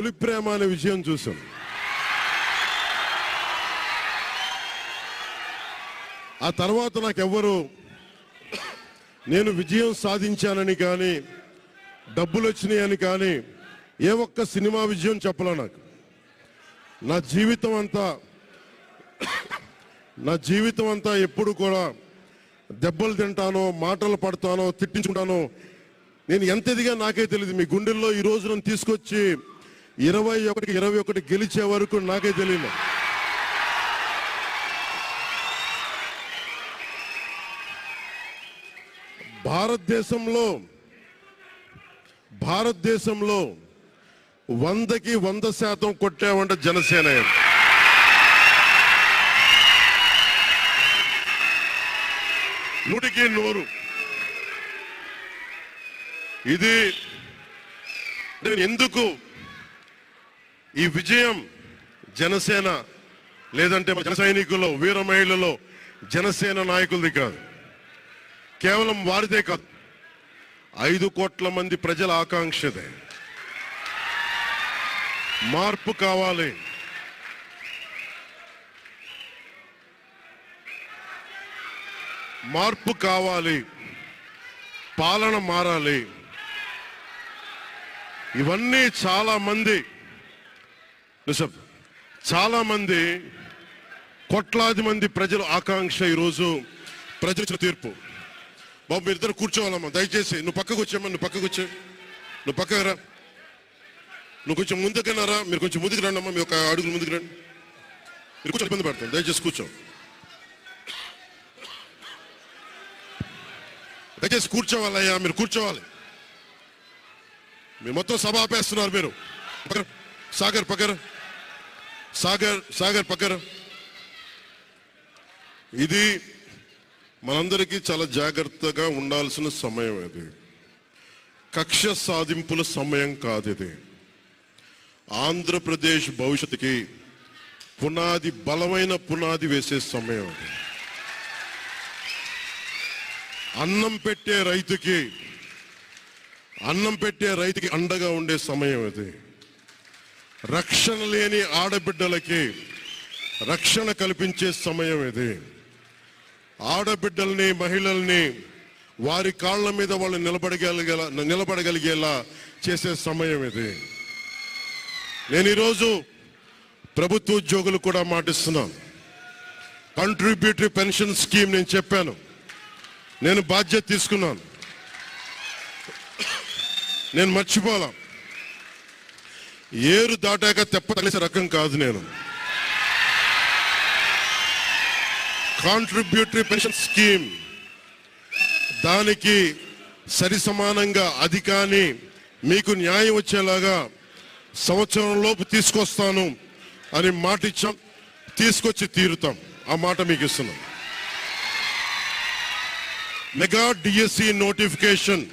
తొలి ప్రేమ అనే విజయం చూసాం. ఆ తర్వాత నాకెవ్వరు నేను విజయం సాధించానని కానీ డబ్బులు వచ్చినాయని కానీ ఏ ఒక్క సినిమా విజయం చెప్పలే. నాకు నా జీవితం అంతా ఎప్పుడు కూడా దెబ్బలు తింటానో, మాటలు పడతానో, తిట్టించుకుంటానో. నేను ఎంత ఎదిగా నాకే తెలియదు. మీ గుండెల్లో ఈ రోజు నన్ను తీసుకొచ్చి 21 గెలిచే వరకు నాకే తెలియదు. భారతదేశంలో 100కి 100% కొట్టామంటే జనసేన. 100కి 100. ఇది ఎందుకు ఈ విజయం జనసేన లేదంటే జన సైనికులు, వీర మహిళలు, జనసేన నాయకులది కాదు, కేవలం వారిదే కాదు, 5 కోట్ల మంది ప్రజల ఆకాంక్షదే. మార్పు కావాలి. మార్పు కావాలి. పాలన మారాలి. ఇవన్నీ చాలా మంది కోట్లాది మంది ప్రజల ఆకాంక్ష. ఈరోజు ప్రజల తీర్పు. బాబు మీరిద్దరు కూర్చోవాలమ్మా, దయచేసి. నువ్వు పక్కకు వచ్చామ్మా, నువ్వు పక్కకు రా. నువ్వు కొంచెం ముందుకన్నారా, మీరు కొంచెం ముందుకు రండి అమ్మా, మీరు ఒక అడుగులు ముందుకు రండి. మీరు కొంచెం ఇబ్బంది పడతాం, దయచేసి కూర్చోవాలయ్యా, మీరు కూర్చోవాలి. మీరు మొత్తం సభ ఆపేస్తున్నారు. మీరు సాగర్ పక్కర. ఇది మనందరికీ చాలా జాగ్రత్తగా ఉండాల్సిన సమయం. ఇది కక్ష సాధింపుల సమయం కాదు. ఇది ఆంధ్రప్రదేశ్ భవిష్యత్తుకి బలమైన పునాది వేసే సమయం. అది అన్నం పెట్టే రైతుకి అండగా ఉండే సమయం. ఇది రక్షణ లేని ఆడబిడ్డలకి రక్షణ కల్పించే సమయం. ఇది ఆడబిడ్డల్ని, మహిళల్ని వారి కాళ్ళ మీద వాళ్ళు నిలబడగలిగేలా చేసే సమయం. ఇది నేను ఈరోజు ప్రభుత్వ ఉద్యోగులు కూడా మాటిస్తున్నాను. కాంట్రిబ్యూటరీ పెన్షన్ స్కీమ్ నేను చెప్పాను, నేను బాధ్యత తీసుకున్నాను, నేను మర్చిపోలా. ఏరు దాటాక తెప్ప తలిసే రకం కాదు నేను. కాంట్రిబ్యూటరీ పెన్షన్ స్కీమ్ దానికి సరి సమానంగా అది కానీ మీకు న్యాయం వచ్చేలాగా సంవత్సరం లోపు తీసుకొస్తాను అని మాట ఇచ్చాం. తీసుకొచ్చి తీరుతాం. ఆ మాట మీకు ఇస్తున్నాం. మెగా డిఎస్సి నోటిఫికేషన్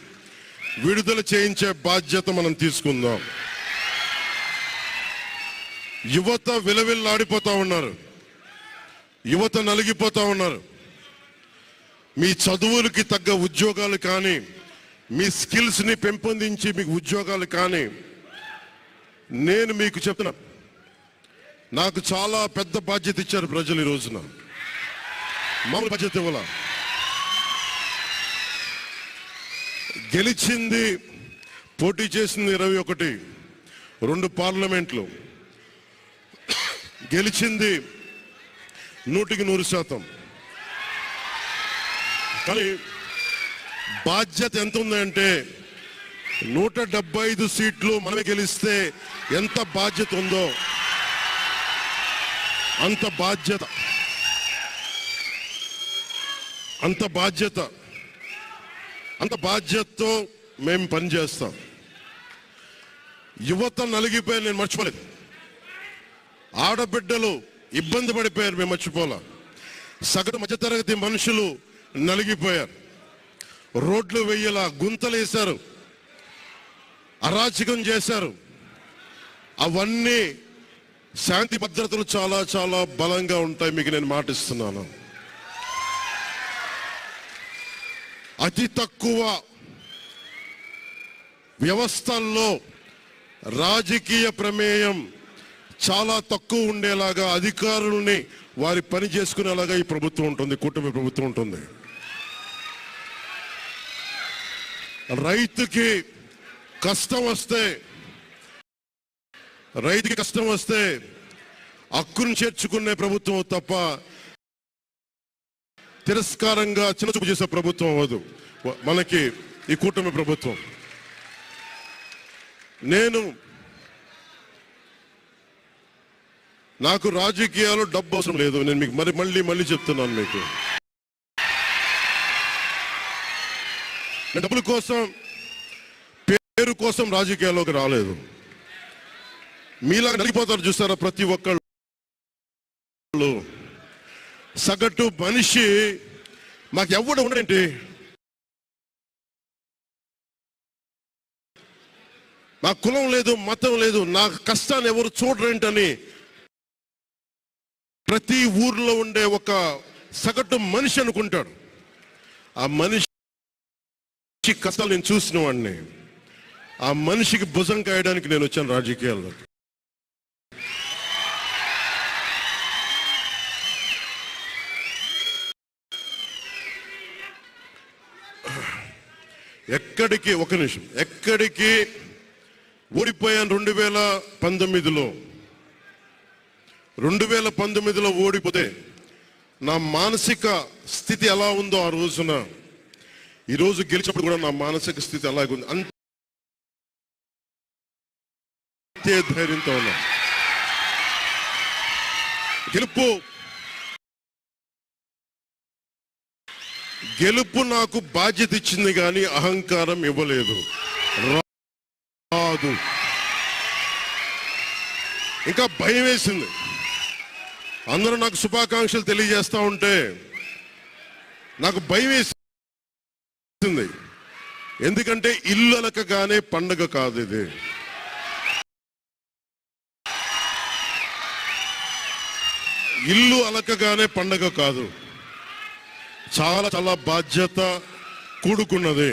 విడుదల చేయించే బాధ్యత మనం తీసుకుందాం. యువత విలవిల్లాడిపోతా ఉన్నారు, యువత నలిగిపోతా ఉన్నారు. మీ చదువులకి తగ్గ ఉద్యోగాలు కానీ, మీ స్కిల్స్ ని పెంపొందించి మీకు ఉద్యోగాలు కానీ, నేను మీకు చెప్తున్నా, నాకు చాలా పెద్ద బాధ్యత ఇచ్చారు ప్రజలు. ఈ రోజున మామూలు బాధ్యత ఇవ్వాల. గెలిచింది, పోటీ చేసింది 21, 2 పార్లమెంట్లు గెలిచింది 100కి 100%. కానీ బాధ్యత ఎంత ఉందంటే 175 సీట్లు మనమే గెలిస్తే ఎంత బాధ్యత ఉందో అంత బాధ్యతతో మేము పనిచేస్తాం. యువత నలిగిపోయారు, నేను మర్చిపోలేదు. ఆడబిడ్డలు ఇబ్బంది పడిపోయారు, మేము మర్చిపోలా. సగటు మధ్యతరగతి మనుషులు నలిగిపోయారు. రోడ్లు వెయ్యలా, గుంతలేశారు, అరాచకం చేశారు. అవన్నీ శాంతి భద్రతలు చాలా చాలా బలంగా ఉంటాయి, మీకు నేను మాటిస్తున్నాను. అతి తక్కువ వ్యవస్థల్లో రాజకీయ ప్రమేయం చాలా తక్కువ ఉండేలాగా అధికారుల్ని వారి పని చేసుకునేలాగా ఈ ప్రభుత్వం ఉంటుంది, కూటమి ప్రభుత్వం ఉంటుంది. రైతుకి కష్టం వస్తే హక్కును చేర్చుకునే ప్రభుత్వం తప్ప తిరస్కారంగా చిన్నచూపు చేసే ప్రభుత్వం అవ్వదు మనకి ఈ కూటమి ప్రభుత్వం. నాకు రాజకీయాలు డబ్బు అవసరం లేదు. నేను మీకు మళ్ళీ చెప్తున్నాను. మీకు డబ్బుల కోసం, పేరు కోసం రాజకీయాల్లోకి రాలేదు. మీలా నలిగిపోతారు చూస్తారా ప్రతి ఒక్కళ్ళు. సగటు మనిషి మాకు ఎవడు ఉండేంటి, నా కులం లేదు, మతం లేదు, నా కష్టాన్ని ఎవరు చూడరేంటని ప్రతి ఊర్లో ఉండే ఒక సగటు మనిషి అనుకుంటాడు. ఆ మనిషి కష్టాలు నేను చూసిన వాడిని. ఆ మనిషికి భుజం కాయడానికి నేను వచ్చాను రాజకీయాల్లో. ఎక్కడికి ఓడిపోయాను 2019లో ఓడిపోతే నా మానసిక స్థితి ఎలా ఉందో ఆ రోజున, ఈరోజు గెలిచినప్పుడు కూడా నా మానసిక స్థితి అలాగే ఉంది. అంతే ధైర్యంతో ఉన్నా. గెలుపు నాకు బాధ్యత ఇచ్చింది కానీ అహంకారం ఇవ్వలేదు. రాదు. ఇంకా భయం వేసింది. అందరూ నాకు శుభాకాంక్షలు తెలియజేస్తా ఉంటే నాకు భయం వేసింది. ఎందుకంటే ఇల్లు అలకగానే పండగ కాదు ఇది. ఇల్లు అలకగానే పండగ కాదు. చాలా బాధ్యత కూడుకున్నది.